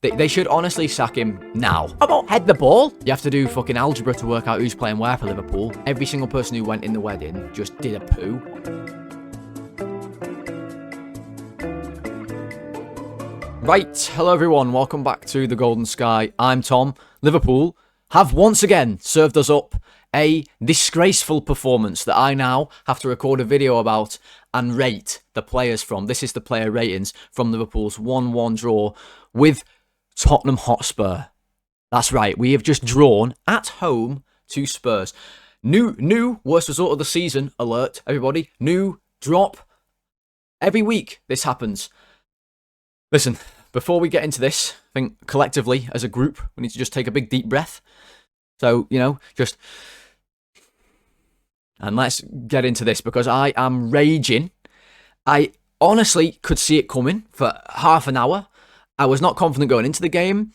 They should honestly sack him now. How about head the ball? You have to do fucking algebra to work out who's playing where for Liverpool. Every single person who went in the wedding just did a poo. Right, hello everyone, welcome back to the Golden Sky. I'm Tom. Liverpool have once again served us up a disgraceful performance that I now have to record a video about and rate the players from. This is the player ratings from Liverpool's 1-1 draw with Tottenham Hotspur. That's right, we have just drawn at home to Spurs. New worst result of the season alert, everybody. New drop. Every week this happens. Listen, before we get into this, I think collectively as a group, we need to just take a big deep breath. So, and let's get into this because I am raging. I honestly could see it coming for half an hour. I was not confident going into the game.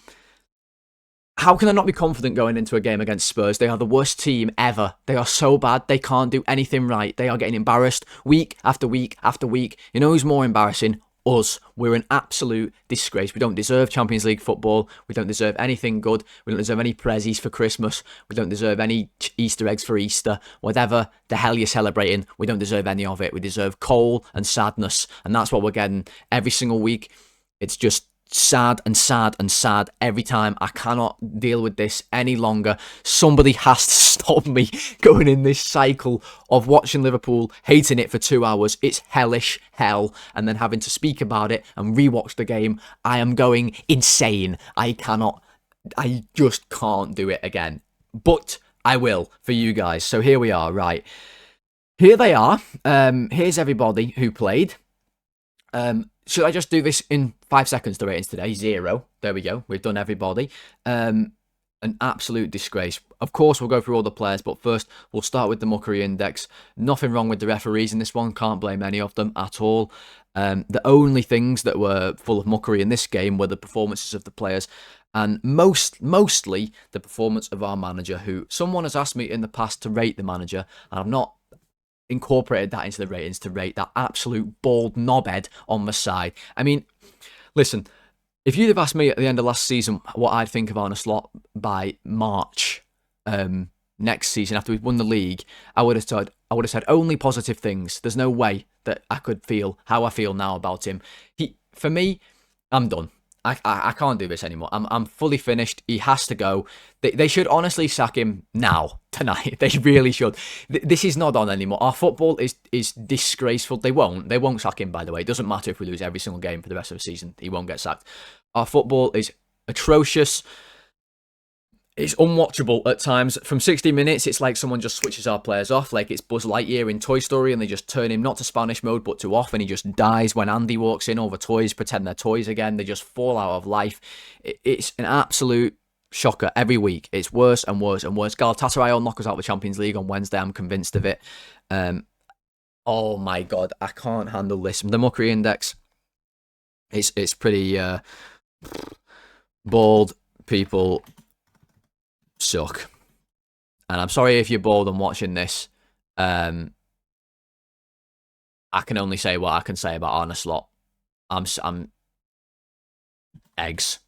How can I not be confident going into a game against Spurs? They are the worst team ever. They are so bad. They can't do anything right. They are getting embarrassed week after week after week. You know who's more embarrassing? Us. We're an absolute disgrace. We don't deserve Champions League football. We don't deserve anything good. We don't deserve any prezzies for Christmas. We don't deserve any Easter eggs for Easter. Whatever the hell you're celebrating, we don't deserve any of it. We deserve coal and sadness. And that's what we're getting every single week. It's just sad and sad and sad every time. I cannot deal with this any longer. Somebody has to stop me going in this cycle of watching Liverpool, hating it for 2 hours. It's hellish hell, and then having to speak about it and rewatch the game. I am going insane. I just can't do it again. But I will for you guys. So here we are, right. Here they are. Here's everybody who played. Should I just do this in 5 seconds, the ratings today? 0. There we go. We've done everybody. An absolute disgrace. Of course, we'll go through all the players, but first, we'll start with the Muckery Index. Nothing wrong with the referees in this one. Can't blame any of them at all. The only things that were full of muckery in this game were the performances of the players, and mostly the performance of our manager, who someone has asked me in the past to rate the manager, and I've not incorporated that into the ratings to rate that absolute bald knobhead on the side. I mean, listen, if you'd have asked me at the end of last season what I'd think of Arne Slot by March next season after we've won the league, I would have said only positive things. There's no way that I could feel how I feel now about him. For me, I'm done. I can't do this anymore. I'm fully finished. He has to go. They should honestly sack him now, tonight. They really should. This is not on anymore. Our football is disgraceful. They won't sack him, by the way. It doesn't matter if we lose every single game for the rest of the season. He won't get sacked. Our football is atrocious. It's unwatchable at times. From 60 minutes, it's like someone just switches our players off, like it's Buzz Lightyear in Toy Story, and they just turn him not to Spanish mode, but to off, and he just dies when Andy walks in over toys, pretend they're toys again. They just fall out of life. It's an absolute shocker every week. It's worse and worse and worse. Galatasaray will knock us out of the Champions League on Wednesday. I'm convinced of it. Oh my God, I can't handle this. The Muckery Index, it's pretty bald people suck, and I'm sorry if you're bored and watching this. I can only say what I can say about Arne Slot. I'm eggs.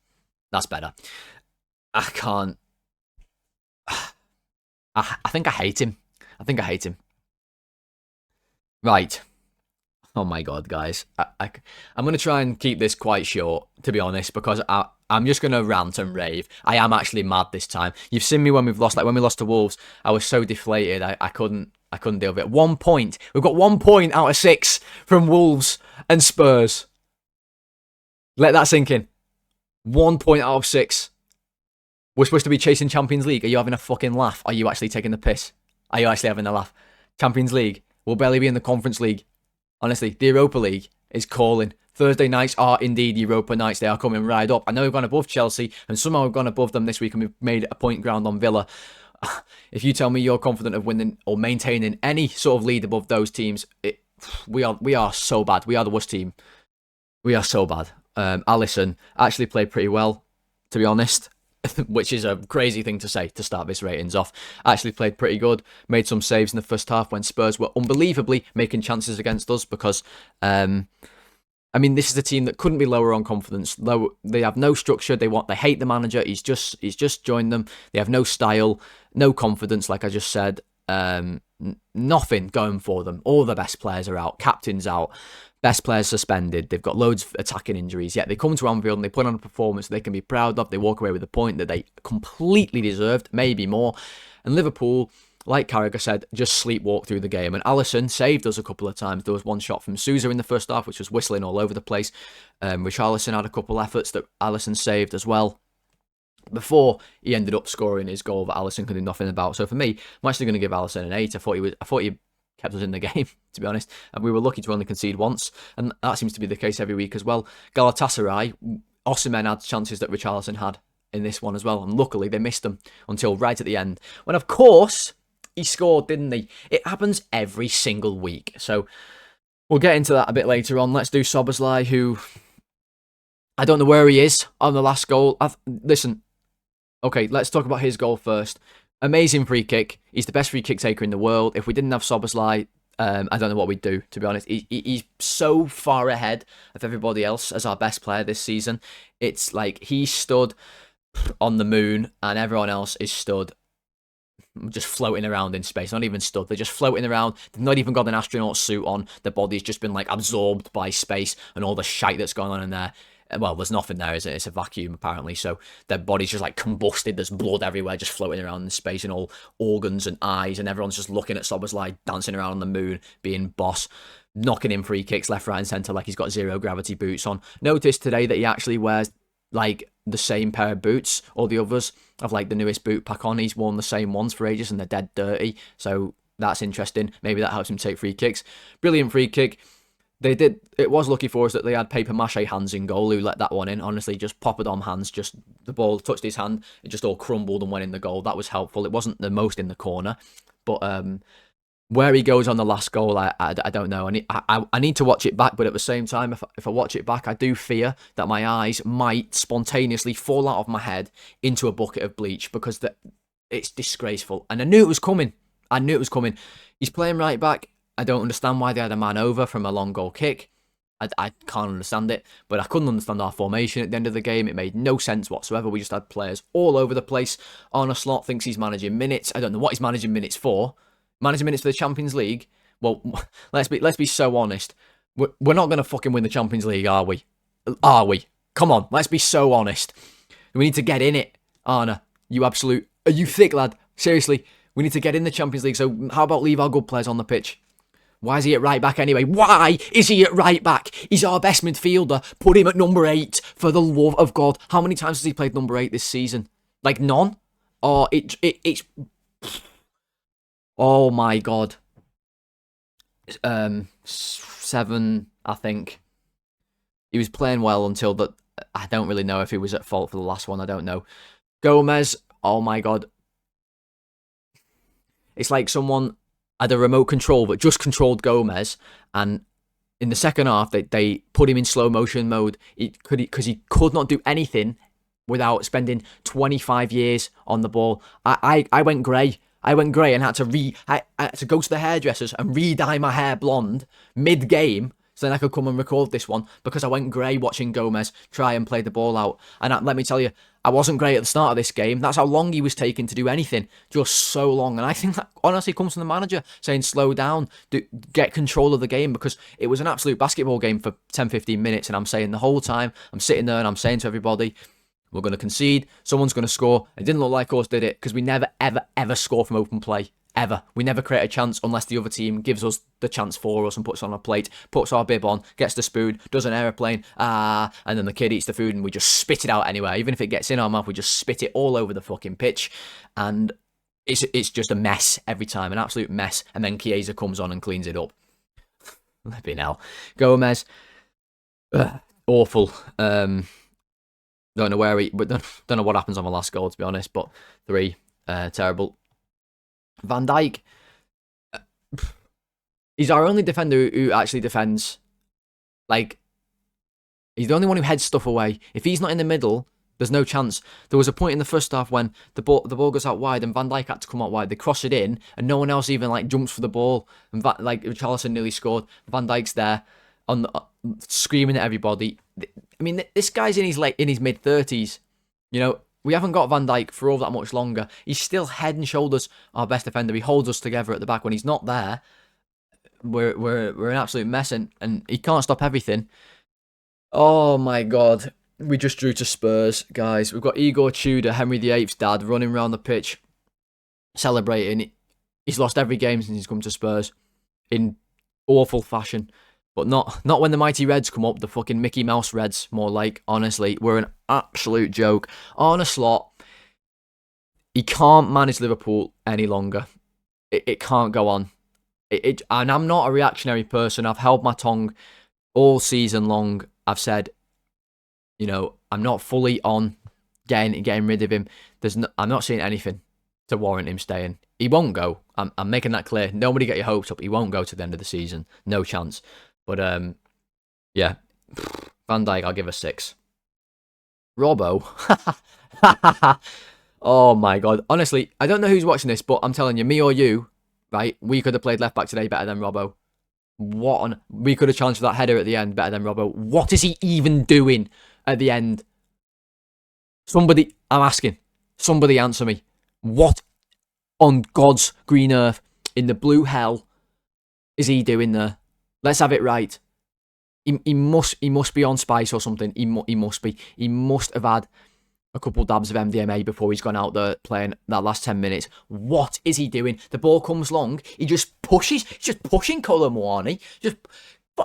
That's better. I can't. I think I hate him. Right. Oh my God, guys. I'm going to try and keep this quite short, to be honest, because I'm just going to rant and rave. I am actually mad this time. You've seen me when we've lost, like when we lost to Wolves, I was so deflated. I couldn't deal with it. 1 point. We've got 1 point out of 6 from Wolves and Spurs. Let that sink in. 1 point out of 6. We're supposed to be chasing Champions League. Are you having a fucking laugh? Are you actually taking the piss? Are you actually having a laugh? Champions League. We'll barely be in the Conference League. Honestly, the Europa League is calling. Thursday nights are indeed Europa nights. They are coming right up. I know we've gone above Chelsea, and somehow we've gone above them this week, and we've made a point ground on Villa. If you tell me you're confident of winning or maintaining any sort of lead above those teams, we are so bad. We are the worst team. We are so bad. Alisson actually played pretty well, to be honest. which is a crazy thing to say to start this ratings off. Actually played pretty good, made some saves in the first half when Spurs were unbelievably making chances against us because, I I mean, this is a team that couldn't be lower on confidence. They have no structure. They hate the manager. He's just joined them. They have no style, no confidence. Like I just said, nothing going for them. All the best players are out. Captain's out. Best players suspended. They've got loads of attacking injuries. Yet they come to Anfield and they put on a performance they can be proud of. They walk away with a point that they completely deserved, maybe more. And Liverpool, like Carragher said, just sleepwalk through the game. And Alisson saved us a couple of times. There was one shot from Sousa in the first half, which was whistling all over the place. Richarlison had a couple efforts that Alisson saved as well, before he ended up scoring his goal that Alisson could do nothing about. So for me, I'm actually going to give Alisson an 8. I thought he kept us in the game, to be honest. And we were lucky to only concede once. And that seems to be the case every week as well. Galatasaray, Osimhen had chances that Richarlison had in this one as well. And luckily, they missed them until right at the end. When, of course, he scored, didn't he? It happens every single week. So we'll get into that a bit later on. Let's do Szoboszlai, who I don't know where he is on the last goal. Listen, okay, let's talk about his goal first. Amazing free kick. He's the best free kick taker in the world. If we didn't have Szoboszlai, I don't know what we'd do, to be honest. He's so far ahead of everybody else as our best player this season. It's like he stood on the moon and everyone else is stood just floating around in space. Not even stood. They're just floating around. They've not even got an astronaut suit on. Their body's just been like absorbed by space and all the shite that's going on in there. Well, there's nothing there, is it? It's a vacuum, apparently. So their body's just like combusted. There's blood everywhere, just floating around in space, and all organs and eyes, and everyone's just looking at Szoboszlai dancing around on the moon, being boss, knocking in free kicks left, right, and centre like he's got zero gravity boots on. Notice today that he actually wears like the same pair of boots. All the others have like the newest boot pack on. He's worn the same ones for ages, and they're dead dirty. So that's interesting. Maybe that helps him take free kicks. Brilliant free kick. It was lucky for us that they had paper mache hands in goal who let that one in. Honestly, just poppadom hands, just the ball touched his hand, it just all crumbled and went in the goal. That was helpful. It wasn't the most in the corner, but where he goes on the last goal, I don't know. I need to watch it back, but at the same time, if I watch it back, I do fear that my eyes might spontaneously fall out of my head into a bucket of bleach because it's disgraceful. And I knew it was coming. He's playing right back. I don't understand why they had a man over from a long goal kick. I can't understand it, but I couldn't understand our formation at the end of the game. It made no sense whatsoever. We just had players all over the place. Arne Slot thinks he's managing minutes. I don't know what he's managing minutes for. Managing minutes for the Champions League? Well, let's be so honest. We're not going to fucking win the Champions League, are we? Are we? Come on, let's be so honest. We need to get in it, Arne. Are you thick, lad? Seriously, we need to get in the Champions League, so how about leave our good players on the pitch? Why is he at right back anyway? Why is he at right back? He's our best midfielder. Put him at number 8, for the love of God. How many times has he played number 8 this season? Like none? Or it's... Oh my God. 7, I think. He was playing well until that. I don't really know if he was at fault for the last one. I don't know. Gomez, oh my God. It's like someone had a remote control that just controlled Gomez, and in the second half they put him in slow motion mode because he could not do anything without spending 25 years on the ball. I went grey. I had to go to the hairdressers and re-dye my hair blonde mid-game so then I could come and record this one because I went grey watching Gomez try and play the ball out. And let me tell you, I wasn't great at the start of this game. That's how long he was taking to do anything. Just so long. And I think that honestly comes from the manager saying, slow down, get control of the game, because it was an absolute basketball game for 10-15 minutes. And I'm saying the whole time, I'm sitting there and I'm saying to everybody, we're going to concede, someone's going to score. It didn't look like us, did it? Because we never, ever, ever score from open play. Ever. We never create a chance unless the other team gives us the chance for us and puts on a plate, puts our bib on, gets the spoon, does an aeroplane, and then the kid eats the food and we just spit it out anyway. Even if it gets in our mouth, we just spit it all over the fucking pitch. And it's just a mess every time, an absolute mess. And then Chiesa comes on and cleans it up. Flipping hell. Gomez, awful. Don't know where don't know what happens on the last goal, to be honest, but 3, terrible. Van Dijk, he's our only defender who actually defends. Like, he's the only one who heads stuff away. If he's not in the middle, there's no chance. There was a point in the first half when the ball goes out wide and Van Dijk had to come out wide. They cross it in and no one else even like jumps for the ball. And Richarlison nearly scored. Van Dijk's there. screaming at everybody. I mean, this guy's in his mid-30s. You know, we haven't got Van Dijk for all that much longer. He's still head and shoulders our best defender. He holds us together at the back. When he's not there, we're an absolute mess, and he can't stop everything. Oh my God. We just drew to Spurs, guys. We've got Igor Tudor, Henry VIII's dad, running around the pitch, celebrating. He's lost every game since he's come to Spurs in awful fashion. But not when the mighty Reds come up, the fucking Mickey Mouse Reds, more like. Honestly, we're an absolute joke. Arne Slot, he can't manage Liverpool any longer. It can't go on. And I'm not a reactionary person. I've held my tongue all season long. I've said, you know, I'm not fully on getting rid of him. I'm not seeing anything to warrant him staying. He won't go. I'm making that clear. Nobody get your hopes up. He won't go to the end of the season. No chance. But, yeah. Van Dijk, I'll give a 6. Robbo. Oh, my God. Honestly, I don't know who's watching this, but I'm telling you, me or you, right, we could have played left-back today better than Robbo. We could have challenged for that header at the end better than Robbo. What is he even doing at the end? I'm asking. Somebody answer me. What on God's green earth, in the blue hell, is he doing there? Let's have it right. He must be on spice or something. He must be. He must have had a couple dabs of MDMA before he's gone out there playing that last 10 minutes. What is he doing? The ball comes long. He just pushes. He's just pushing Kolo Muani.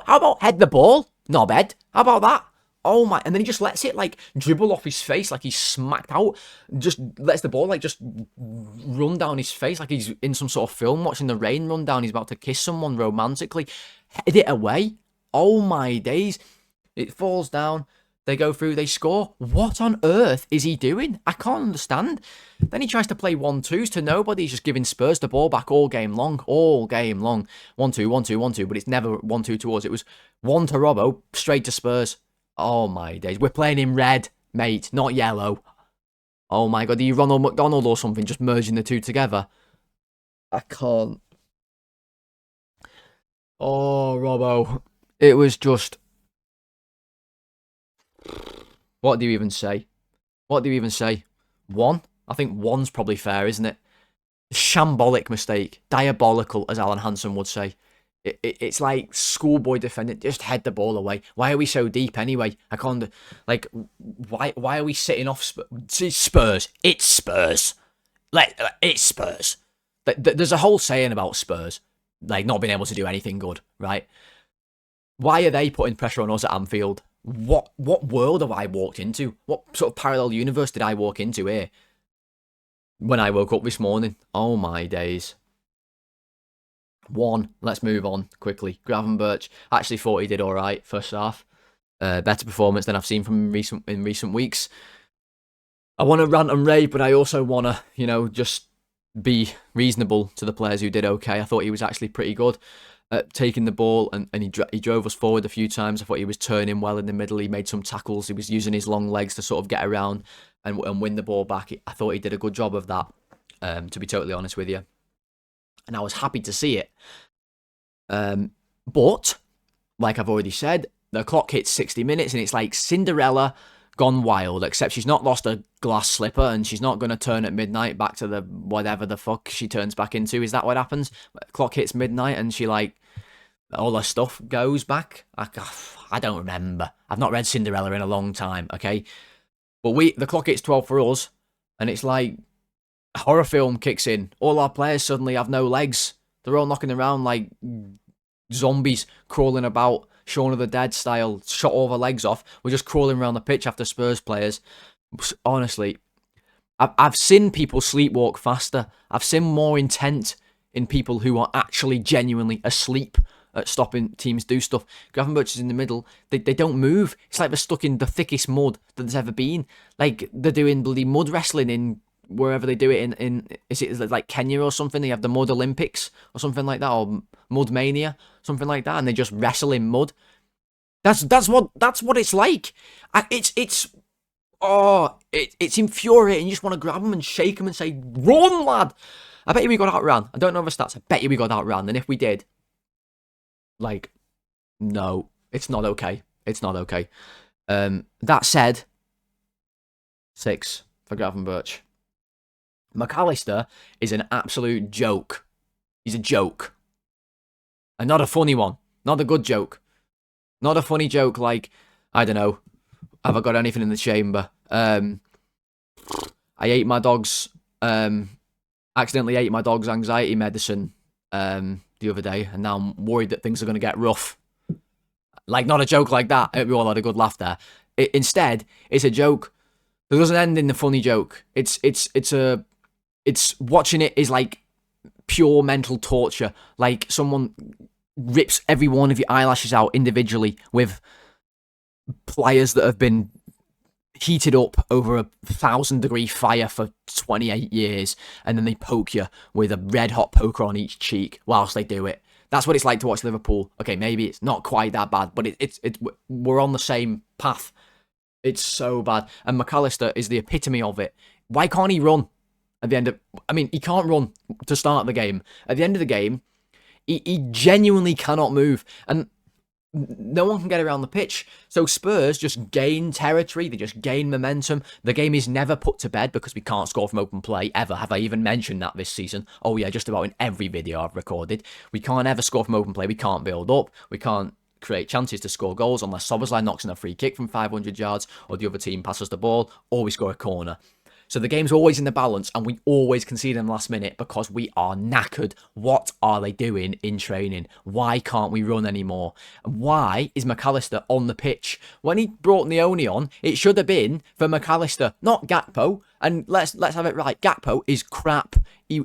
How about head the ball? Knobhead. How about that? Oh my. And then he just lets it like dribble off his face like he's smacked out. Just lets the ball like just run down his face like he's in some sort of film watching the rain run down. He's about to kiss someone romantically. Head it away. Oh my days. It falls down. They go through, they score. What on earth is he doing? I can't understand. Then he tries to play 1-2s to nobody. He's just giving Spurs the ball back all game long. All game long. 1-2, 1-2, 1-2. But it's never 1-2 to us. It was 1 to Robbo, straight to Spurs. Oh my days. We're playing in red, mate, not yellow. Oh my God. Are you Ronald McDonald or something? Just merging the two together. I can't. Oh, Robbo. It was just... What do you even say? What do you even say? 1? I think 1's probably fair, isn't it? Shambolic mistake. Diabolical, as Alan Hansen would say. It's like schoolboy defending. Just head the ball away. Why are we so deep anyway? I can't... Like, why are we sitting off Spurs? It's Spurs. It's Spurs. There's a whole saying about Spurs. Like, not being able to do anything good, right? Why are they putting pressure on us at Anfield? What world have I walked into? What sort of parallel universe did I walk into here? When I woke up this morning. Oh my days. 1. Let's move on quickly. Gravenberch. I actually thought he did alright first half. Better performance than I've seen from in recent weeks. I want to rant and rave, but I also want to, you know, just be reasonable to the players who did okay. I thought he was actually pretty good at taking the ball, and he drove us forward a few times. I thought he was turning well in the middle. He made some tackles. He was using his long legs to sort of get around and win the ball back. I thought he did a good job of that, to be totally honest with you. And I was happy to see it. But, like I've already said, the clock hits 60 minutes and it's like Cinderella gone wild, except she's not lost a glass slipper and she's not going to turn at midnight back to the whatever the fuck she turns back into. Is that what happens? Clock hits midnight and she like, all her stuff goes back? I don't remember. I've not read Cinderella in a long time, okay? But the clock hits 12 for us and it's like a horror film kicks in. All our players suddenly have no legs. They're all knocking around like zombies crawling about, Shaun of the Dead style, shot all the legs off. We're just crawling around the pitch after Spurs players. Honestly, I've seen people sleepwalk faster. I've seen more intent in people who are actually genuinely asleep at stopping teams do stuff. Gravenberch is in the middle. They don't move. It's like they're stuck in the thickest mud that there's ever been. Like they're doing bloody mud wrestling in wherever they do it in is it like Kenya or something? They have the Mud Olympics or something like that, or Mud Mania, something like that, and they just wrestle in mud. That's what it's like. It's infuriating. You just want to grab them and shake them and say, "Run, lad!" I bet you we got outran. I don't know the stats. I bet you we got outran, and if we did, like, no, It's not okay. It's not okay. That said, 6 for Gravenberch. McAllister is an absolute joke. He's a joke. And not a funny one. Not a good joke. Not a funny joke like, I don't know, have I got anything in the chamber? I ate my dog's, accidentally ate my dog's anxiety medicine the other day, and now I'm worried that things are going to get rough. Like, not a joke like that. We all had a good laugh there. Instead, it's a joke that doesn't end in the funny joke. It's watching it is like pure mental torture. Like someone rips every one of your eyelashes out individually with pliers that have been heated up over a 1,000-degree fire for 28 years, and then they poke you with a red-hot poker on each cheek whilst they do it. That's what it's like to watch Liverpool. Okay, maybe it's not quite that bad, but we're on the same path. It's so bad. And McAllister is the epitome of it. Why can't he run at the end of... I mean, he can't run to start the game. At the end of the game, he genuinely cannot move. And no one can get around the pitch. So Spurs just gain territory. They just gain momentum. The game is never put to bed because we can't score from open play, ever. Have I even mentioned that this season? Oh yeah, just about in every video I've recorded. We can't ever score from open play. We can't build up. We can't create chances to score goals unless Szoboszlai knocks in a free kick from 500 yards or the other team passes the ball or we score a corner. So the game's always in the balance and we always concede in the last minute because we are knackered. What are they doing in training? Why can't we run anymore? Why is McAllister on the pitch? When he brought Nyoni on, it should have been for McAllister, not Gakpo. And let's have it right. Gakpo is crap. He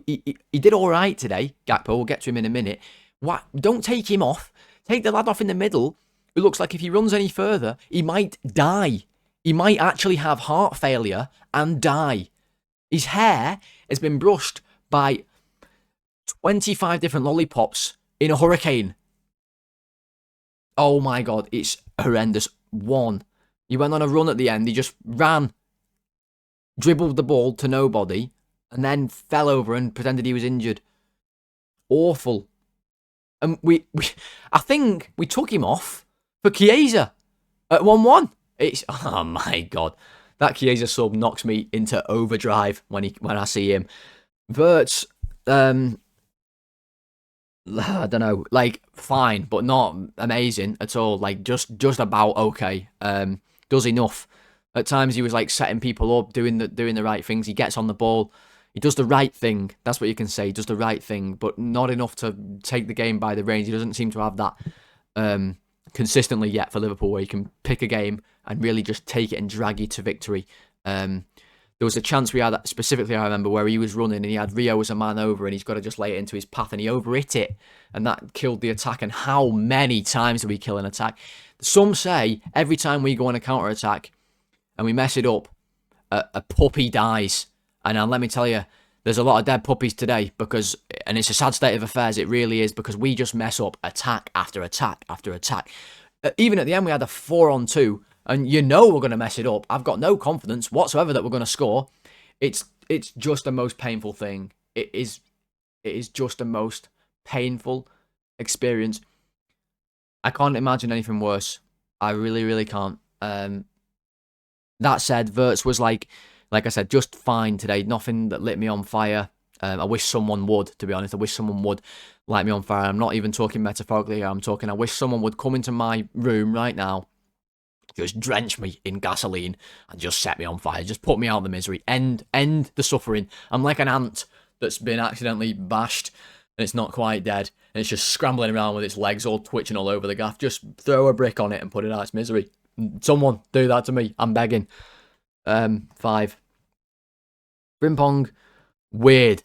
did all right today, Gakpo. We'll get to him in a minute. Why? Don't take him off. Take the lad off in the middle who looks like if he runs any further, he might die. He might actually have heart failure and die. His hair has been brushed by 25 different lollipops in a hurricane. Oh my God, it's horrendous. One, he went on a run at the end. He just ran, dribbled the ball to nobody, and then fell over and pretended he was injured. Awful. And I think we took him off for Chiesa at 1-1. It's, oh my God, that Chiesa sub knocks me into overdrive when I see him. Wirtz, I don't know, like fine, but not amazing at all. Like just about okay. Does enough. At times he was like setting people up, doing the right things. He gets on the ball. He does the right thing. That's what you can say. He does the right thing, but not enough to take the game by the reins. He doesn't seem to have that consistently yet for Liverpool, where you can pick a game and really just take it and drag you to victory. There was a chance we had, specifically I remember, where he was running and he had Rio as a man over and he's got to just lay it into his path and he overhit it and that killed the attack. And how many times do we kill an attack? Some say every time we go on a counter-attack and we mess it up, a puppy dies. And let me tell you, there's a lot of dead puppies today because, and it's a sad state of affairs, it really is, because we just mess up attack after attack after attack. Even at the end, we had a 4-on-2, and you know we're going to mess it up. I've got no confidence whatsoever that we're going to score. It's just the most painful thing. It is just the most painful experience. I can't imagine anything worse. I really, really can't. That said, Wirtz was like I said, just fine today. Nothing that lit me on fire. I wish someone would, to be honest. I wish someone would light me on fire. I'm not even talking metaphorically here. I'm talking, I wish someone would come into my room right now, just drench me in gasoline and just set me on fire. Just put me out of the misery. End the suffering. I'm like an ant that's been accidentally bashed and it's not quite dead. And it's just scrambling around with its legs all twitching all over the gaff. Just throw a brick on it and put it out of its misery. Someone do that to me. I'm begging. 5. Frimpong, weird.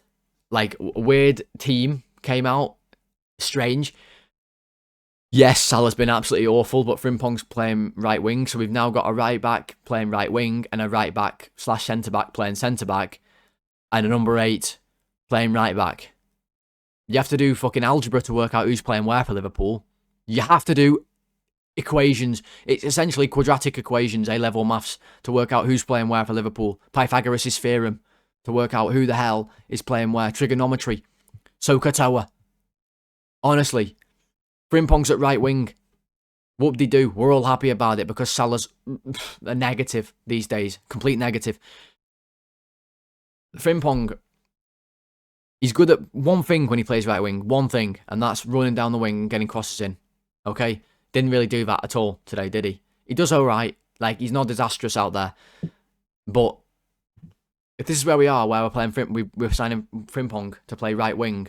Like, weird team came out. Strange. Yes, Salah's been absolutely awful, but Frimpong's playing right wing, so we've now got a right back playing right wing, and a right back / centre back playing centre back, and a number 8 playing right back. You have to do fucking algebra to work out who's playing where for Liverpool. You have to do equations. It's essentially quadratic equations, A-level maths, to work out who's playing where for Liverpool. Pythagoras' theorem to work out who the hell is playing where. Trigonometry. Soka Tower. Honestly, Frimpong's at right wing. Whoop-de-doo. We're all happy about it because Salah's a negative these days. Complete negative. Frimpong, he's good at one thing when he plays right wing. One thing. And that's running down the wing and getting crosses in. Okay? Didn't really do that at all today, did he? He does all right. Like, he's not disastrous out there. But if this is where we are, where we're playing we're signing Frimpong to play right wing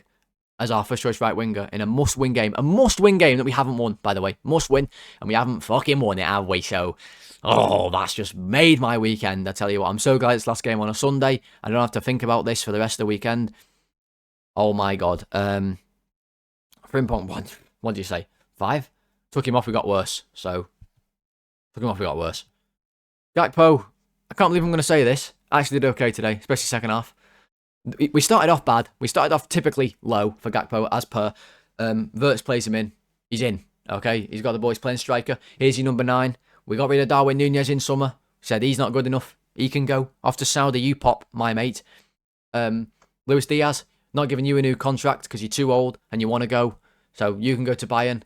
as our first choice right winger in a must-win game. A must-win game that we haven't won, by the way. Must win. And we haven't fucking won it, have we? So, that's just made my weekend. I tell you what, I'm so glad it's last game on a Sunday. I don't have to think about this for the rest of the weekend. Oh my God. Frimpong, what did you say? 5? Took him off, we got worse. So, took him off, we got worse. Gakpo, I can't believe I'm going to say this. I actually did okay today, especially second half. We started off bad. We started off typically low for Gakpo, as per. Wirtz plays him in. He's in, okay? He's got the boys playing striker. Here's your number 9. We got rid of Darwin Núñez in summer. Said he's not good enough. He can go. Off to Saudi, you pop, my mate. Luis Diaz, not giving you a new contract because you're too old and you want to go. So you can go to Bayern.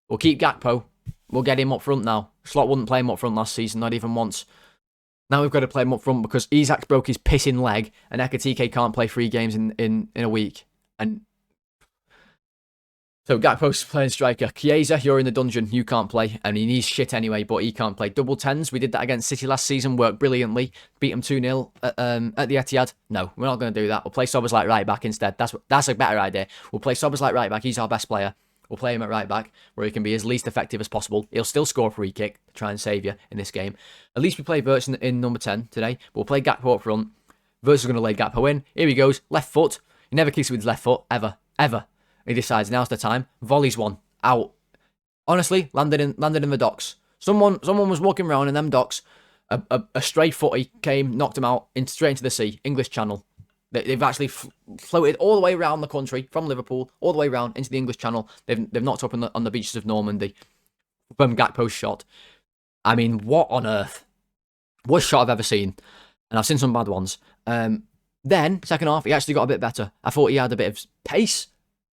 We'll keep Gakpo. We'll get him up front now. Slot wouldn't play him up front last season, not even once. Now we've got to play him up front because Isak broke his pissing leg and Ekitike can't play 3 games in a week. And so Gakpo's playing striker. Chiesa, you're in the dungeon. You can't play. And he needs shit anyway, but he can't play. Double 10s. We did that against City last season. Worked brilliantly. Beat them 2-0 at the Etihad. No, we're not going to do that. We'll play Szoboszlai right back instead. That's a better idea. We'll play Szoboszlai right back. He's our best player. We'll play him at right back, where he can be as least effective as possible. He'll still score a free kick to try and save you in this game. At least we play Wirtz in number 10 today. But we'll play Gakpo up front. Wirtz is going to lay Gakpo in. Here he goes. Left foot. He never kicks with his left foot. Ever. He decides now's the time. Volleys one. Out. Honestly, landed in the docks. Someone was walking around in them docks. A stray footy came, knocked him out, straight into the sea. English Channel. They've actually floated all the way around the country from Liverpool, all the way around into the English Channel. They've knocked up on the beaches of Normandy from Gakpo's shot. I mean, what on earth? Worst shot I've ever seen. And I've seen some bad ones. Then, second half, he actually got a bit better. I thought he had a bit of pace.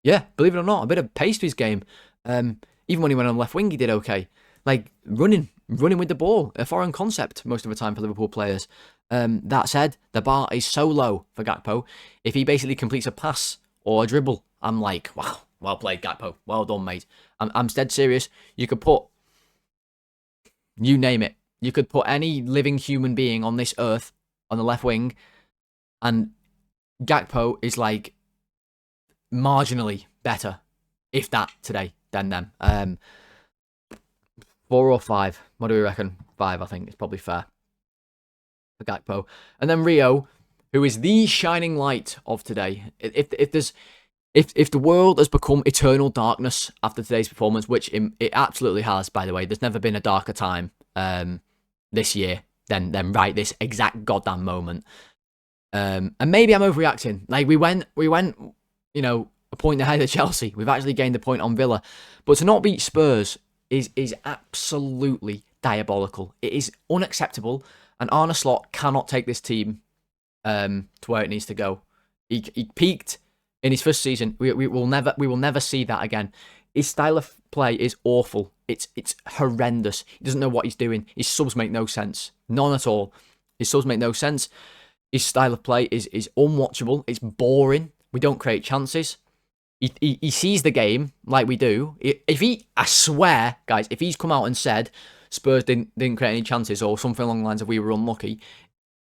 Yeah, believe it or not, a bit of pace to his game. Even when he went on left wing, he did okay. Like, running with the ball. A foreign concept most of the time for Liverpool players. That said, the bar is so low for Gakpo. If he basically completes a pass or a dribble, I'm like, wow, well played, Gakpo. Well done, mate. I'm dead serious. You could put, you name it. You could put any living human being on this earth on the left wing, and Gakpo is like marginally better, if that, today than them. 4 or 5. What do we reckon? 5, I think. It's probably fair. For Gakpo. And then Rio, who is the shining light of today. If the world has become eternal darkness after today's performance, which it absolutely has, by the way, there's never been a darker time this year than right this exact goddamn moment. And maybe I'm overreacting. Like, we went, a point ahead of Chelsea. We've actually gained a point on Villa. But to not beat Spurs is absolutely diabolical. It is unacceptable. And Arne Slot cannot take this team to where it needs to go. He peaked in his first season. We will never see that again. His style of play is awful. It's horrendous. He doesn't know what he's doing. His subs make no sense. None at all. His subs make no sense. His style of play is unwatchable. It's boring. We don't create chances. He sees the game like we do. I swear, guys, if he's come out and said Spurs didn't create any chances or something along the lines of we were unlucky,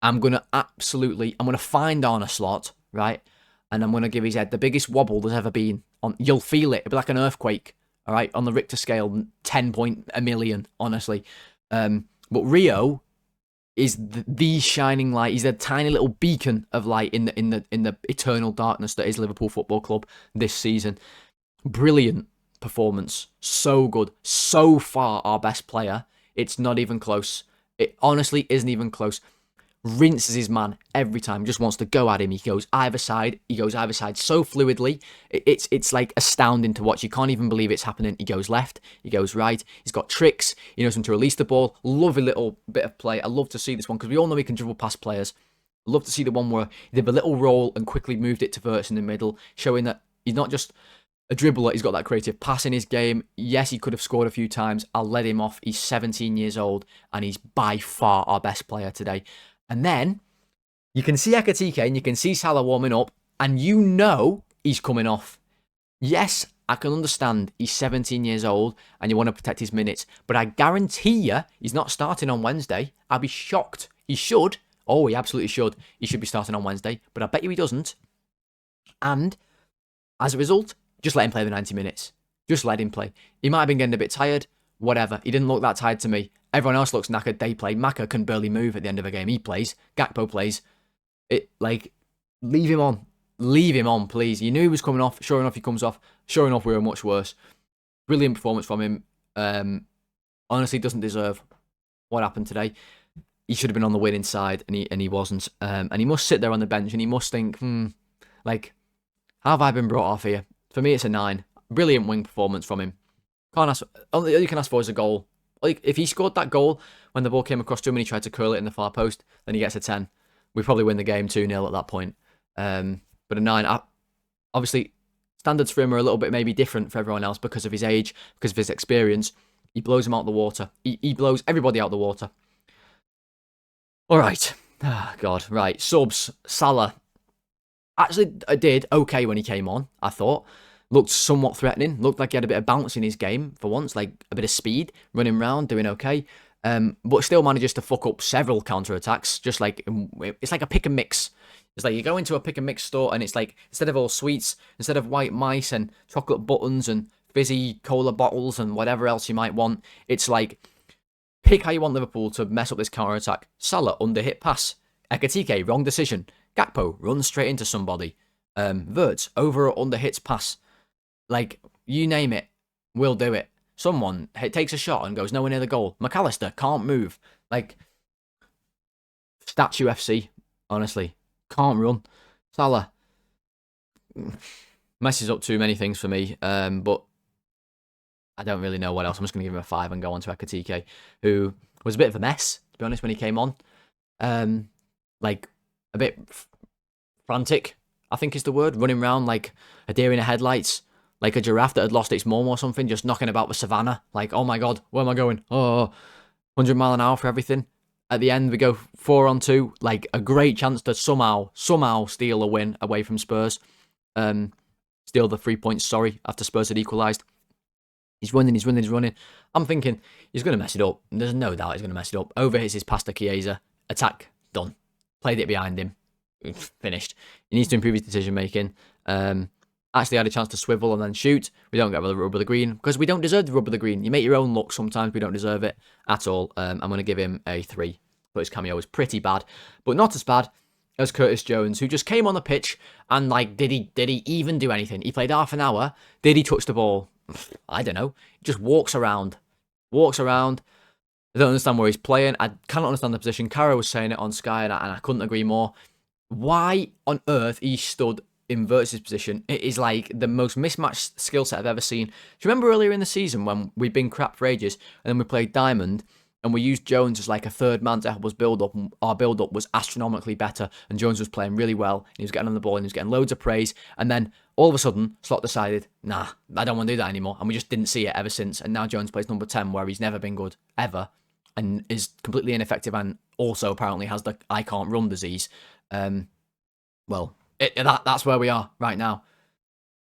I'm going to find Arne Slot, right? And I'm going to give his head the biggest wobble there's ever been. You'll feel it. It'll be like an earthquake, all right? On the Richter scale, 10.1 honestly. But Rio is the shining light. He's a tiny little beacon of light in the eternal darkness that is Liverpool Football Club this season. Brilliant performance. So good. So far our best player. It's not even close. It honestly isn't even close. Rinses his man every time. Just wants to go at him. He goes either side. So fluidly. It's like astounding to watch. You can't even believe it's happening. He goes left. He goes right. He's got tricks. He knows when to release the ball. Lovely little bit of play. I love to see this one because we all know he can dribble past players. I love to see the one where he did a little roll and quickly moved it to Wirtz in the middle, showing that he's not just a dribbler. He's got that creative pass in his game. Yes, he could have scored a few times. I'll let him off. He's 17 years old, and he's by far our best player today. And then you can see Ekitike and you can see Salah warming up, and you know he's coming off. Yes, I can understand he's 17 years old and you want to protect his minutes, but I guarantee you he's not starting on Wednesday. I'd be shocked. He should. Oh, he absolutely should. He should be starting on Wednesday, but I bet you he doesn't. And as a result, just let him play the 90 minutes. Just let him play. He might have been getting a bit tired. Whatever. He didn't look that tired to me. Everyone else looks knackered. They play. Maka can barely move at the end of a game. He plays. Gakpo plays. Leave him on. Leave him on, please. You knew he was coming off. Sure enough, he comes off. Sure enough, we were much worse. Brilliant performance from him. Honestly, doesn't deserve what happened today. He should have been on the winning side, and he wasn't. And he must sit there on the bench, and he must think, how have I been brought off here? For me, it's a 9. Brilliant wing performance from him. All you can ask for is a goal. Like, if he scored that goal when the ball came across to him and he tried to curl it in the far post, then he gets a 10. We probably win the game 2-0 at that point. But a 9. Obviously, standards for him are a little bit maybe different for everyone else because of his age, because of his experience. He blows him out the water. He blows everybody out the water. All right. Ah, God. Right. Subs. Salah. Actually, I did okay when he came on, I thought. Looked somewhat threatening. Looked like he had a bit of bounce in his game for once, like a bit of speed, running around, doing okay. But still manages to fuck up several counter-attacks. Just like, it's like a pick and mix. It's like you go into a pick and mix store and it's like, instead of all sweets, instead of white mice and chocolate buttons and fizzy cola bottles and whatever else you might want, it's like, pick how you want Liverpool to mess up this counter-attack. Salah, under hit pass. Ekitike, wrong decision. Gakpo, runs straight into somebody. Wirtz, over or under hits pass. Like, you name it, we'll do it. Someone takes a shot and goes nowhere near the goal. Allister can't move. Like, Statue FC, honestly. Can't run. Salah messes up too many things for me. But I don't really know what else. I'm just going to give him a 5 and go on to Ekitike, who was a bit of a mess, to be honest, when he came on. Like, a bit frantic, I think is the word. Running around like a deer in the headlights. Like a giraffe that had lost its mum or something, just knocking about the savannah. Like, oh my God, where am I going? Oh, 100 mile an hour for everything. At the end, we go 4-on-2. Like, a great chance to somehow steal a win away from Spurs. Steal the 3 points, after Spurs had equalised. He's running. I'm thinking, he's going to mess it up. There's no doubt he's going to mess it up. Overhits his pass to Chiesa. Attack, done. Played it behind him. Finished. He needs to improve his decision-making. Actually had a chance to swivel and then shoot. We don't get the rub of the green because we don't deserve the rub of the green. You make your own luck sometimes. We don't deserve it at all. I'm going to give him a 3. But his cameo was pretty bad, but not as bad as Curtis Jones, who just came on the pitch and like, did he even do anything? He played half an hour. Did he touch the ball? I don't know. He just walks around. I don't understand where he's playing. I cannot understand the position. Caro was saying it on Sky and I couldn't agree more. Why on earth he stood in Wirtz's position? It is like the most mismatched skill set I've ever seen. Do you remember earlier in the season when we'd been crap for ages and then we played Diamond and we used Jones as like a third man to help us build up? Our build up was astronomically better and Jones was playing really well. He was getting on the ball and he was getting loads of praise. And then all of a sudden, Slot decided, nah, I don't want to do that anymore. And we just didn't see it ever since. And now Jones plays number 10 where he's never been good, ever. And is completely ineffective and also apparently has the I can't run disease. That's where we are right now.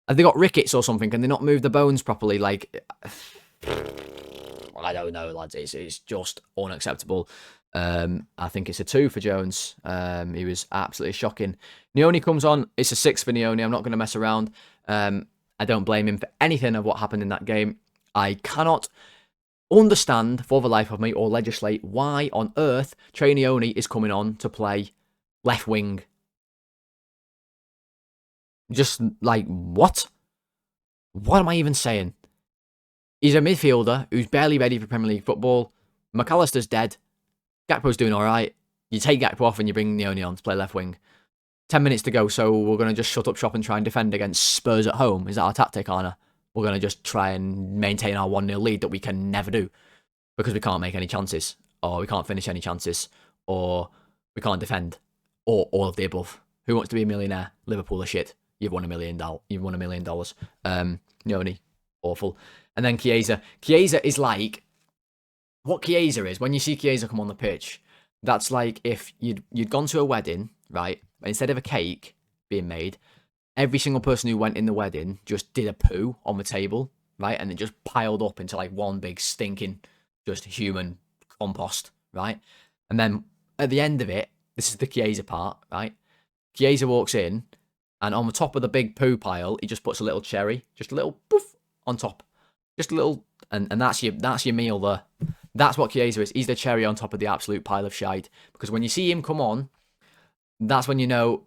Have they got rickets or something? Can they not move the bones properly? Like, I don't know, lads. It's just unacceptable. I think it's a 2 for Jones. He was absolutely shocking. Nyoni comes on. It's a 6 for Nyoni. I'm not going to mess around. I don't blame him for anything of what happened in that game. I cannot understand for the life of me or legislate why on earth Trey Nyoni is coming on to play left wing. Just like, what? What am I even saying? He's a midfielder who's barely ready for Premier League football. McAllister's dead. Gakpo's doing all right. You take Gakpo off and you bring Nyoni on to play left wing. 10 minutes to go, so we're going to just shut up shop and try and defend against Spurs at home. Is that our tactic, Arna? We're going to just try and maintain our 1-0 lead that we can never do because we can't make any chances, or we can't finish any chances, or we can't defend, or all of the above. Who wants to be a millionaire? Liverpool are shit. you've won $1 million. You've won $1 million. Nyoni, awful. And then Chiesa. Chiesa is like, what Chiesa is, when you see Chiesa come on the pitch, that's like if you'd gone to a wedding, right? But instead of a cake being made, every single person who went in the wedding just did a poo on the table, right? And it just piled up into like one big stinking, just human compost, right? And then at the end of it, this is the Chiesa part, right? Chiesa walks in, and on the top of the big poo pile, he just puts a little cherry, just a little poof on top, just a little, and that's your meal there. That's what Chiesa is. He's the cherry on top of the absolute pile of shite. Because when you see him come on, that's when you know,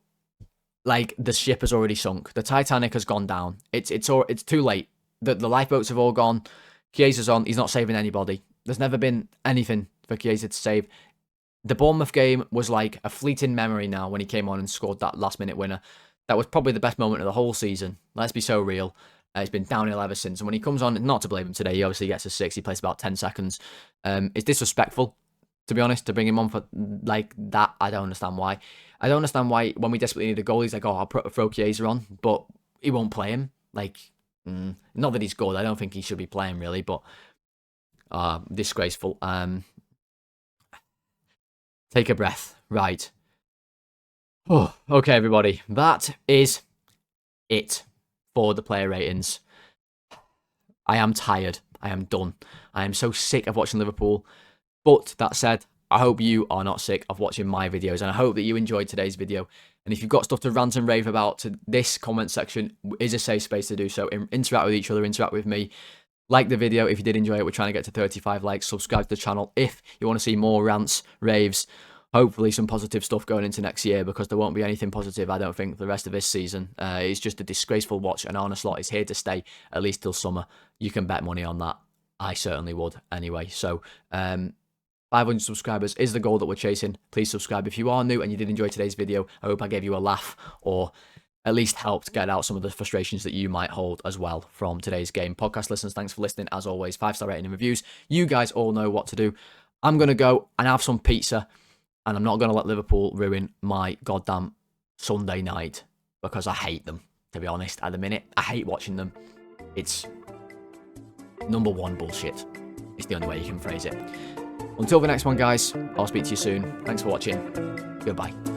like, the ship has already sunk. The Titanic has gone down. It's too late. The lifeboats have all gone. Chiesa's on. He's not saving anybody. There's never been anything for Chiesa to save. The Bournemouth game was like a fleeting memory now when he came on and scored that last-minute winner. That was probably the best moment of the whole season. Let's be so real. It's been downhill ever since. And when he comes on, not to blame him today, he obviously gets a 6. He plays about 10 seconds. It's disrespectful, to be honest, to bring him on for like that. I don't understand why. I don't understand why when we desperately need a goal, he's like, oh, I'll throw Chiesa on. But he won't play him. Like, not that he's good. I don't think he should be playing, really. But disgraceful. Take a breath. Right. Oh, okay, everybody. That is it for the player ratings. I am tired. I am done. I am so sick of watching Liverpool. But that said, I hope you are not sick of watching my videos, and I hope that you enjoyed today's video. And if you've got stuff to rant and rave about, this comment section is a safe space to do so. Interact with each other, interact with me. Like the video if you did enjoy it. We're trying to get to 35 likes. Subscribe to the channel if you want to see more rants, raves, hopefully some positive stuff going into next year, because there won't be anything positive, I don't think, for the rest of this season. It's just a disgraceful watch, and Arne Slot is here to stay at least till summer. You can bet money on that. I certainly would anyway. So 500 subscribers is the goal that we're chasing. Please subscribe if you are new and you did enjoy today's video. I hope I gave you a laugh, or at least helped get out some of the frustrations that you might hold as well from today's game. Podcast listeners, thanks for listening. As always, 5-star rating and reviews. You guys all know what to do. I'm going to go and have some pizza, and I'm not going to let Liverpool ruin my goddamn Sunday night, because I hate them, to be honest, at the minute. I hate watching them. It's number one bullshit. It's the only way you can phrase it. Until the next one, guys, I'll speak to you soon. Thanks for watching. Goodbye.